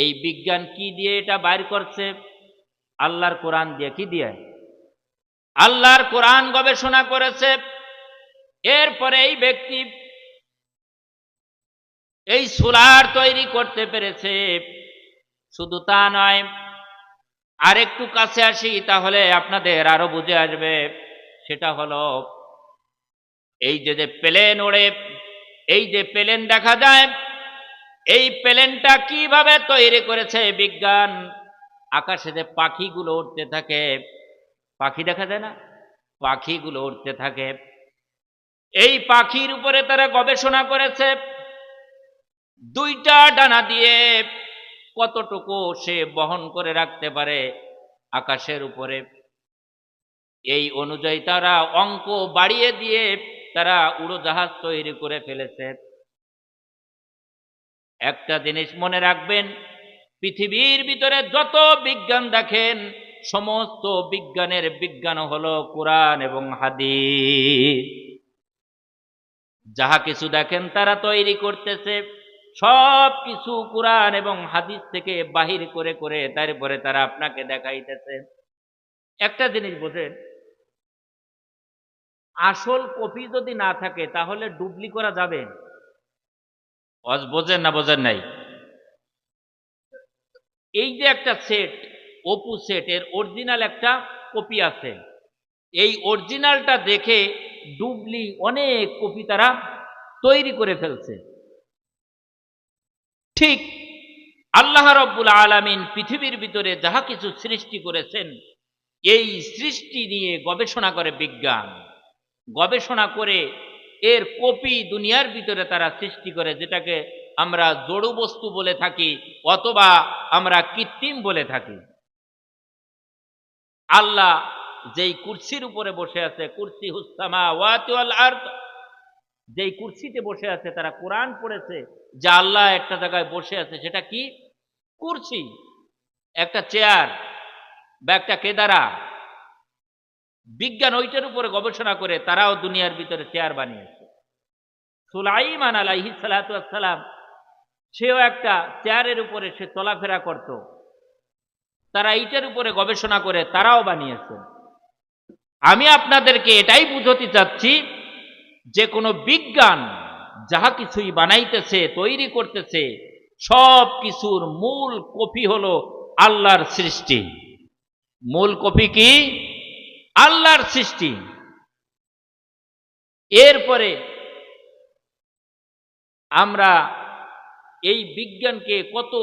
এই বিজ্ঞান কি দিয়ে এটা বাইর করছে? আল্লাহর কোরআন দিয়ে। কি দিয়ে? আল্লাহর কোরআন গবেষণা করেছে। এরপরে এই ব্যক্তি এই সোলার তৈরি করতে পেরেছে। শুধু তা নয়, আরেকটু কাছে আসি, তাহলে আপনাদের আরো বুঝে আসবে। সেটা হলো এই যে প্লেন ওড়ে, এই যে প্লেন দেখা যায়, এই প্লেনটা কিভাবে তৈরি করেছে বিজ্ঞান? আকাশে যে পাখিগুলো উড়তে থাকে, পাখি দেখা যায় না? পাখিগুলো উড়তে থাকে, এই পাখির উপরে তারা গবেষণা করেছে। দুইটা ডানা দিয়ে কতটুকু সে বহন করে রাখতে পারে আকাশের উপরে, এই অনুযায়ী তারা অঙ্ক বাড়িয়ে দিয়ে তারা উড়োজাহাজ তৈরি করে ফেলেছে। একটা জিনিস মনে রাখবেন, পৃথিবীর ভিতরে যত বিজ্ঞান দেখেন, সমস্ত বিজ্ঞানের বিজ্ঞান হলো কোরআন এবং হাদিস। যাহা কিছু দেখেন তারা তৈরি করতেছে, সব কিছু কোরআন এবং হাদিস থেকে বাহির করে করে তারপরে তারা আপনাকে দেখাইতেছে। একটা জিনিস বোঝেন, আসল কপি যদি না থাকে তাহলে ডুপ্লি করা যাবে? বোঝেন না? বোঝেন নাই? এই যে একটা সেট, অপু সেট, এর অরিজিনাল একটা কপি আছে। এই অরিজিনালটা দেখে ডুপ্লি অনেক কপি তারা তৈরি করে ফেলছে। ঠিক আল্লাহ রাব্বুল আলামিন পৃথিবীর ভিতরে যাহা কিছু সৃষ্টি করেছেন, এই সৃষ্টি নিয়ে গবেষণা করে বিজ্ঞান, গবেষণা করে এর কপি দুনিয়ার ভিতরে তারা সৃষ্টি করে, যেটাকে আমরা জড় বস্তু বলে থাকি অথবা আমরা কৃত্রিম বলে থাকি। আল্লাহ যেই কুরসির উপরে বসে আছে, কুরসি হুস-সামাওয়াতি ওয়াল আরদ, যেই কুরসিতে বসে আছে, তারা কোরআন পড়েছে যে আল্লাহ একটা জায়গায় বসে আছে। সেটা কি? কুরসি, একটা চেয়ার বা একটা কেদারা। বিজ্ঞান ওইটার উপরে গবেষণা করে তারাও দুনিয়ার ভিতরে চেয়ার বানিয়েছে। সুলাইমান আলাইহিস সালাতু ওয়াস সালাম, সেও একটা চেয়ারের উপরে সে চলাফেরা করত। তারা এইটার উপরে গবেষণা করে তারাও বানিয়েছে। আমি আপনাদেরকে এটাই বুঝাতে চাচ্ছি, যে কোনো বিজ্ঞান যাহা কিছুই বানাইতেছে, তৈরি করতেছে, সব কিছুর মূল কপি হলো আল্লাহর সৃষ্টি। মূল কপি কি? আল্লাহর সৃষ্টি। এরপরে আমরা এই বিজ্ঞানকে কত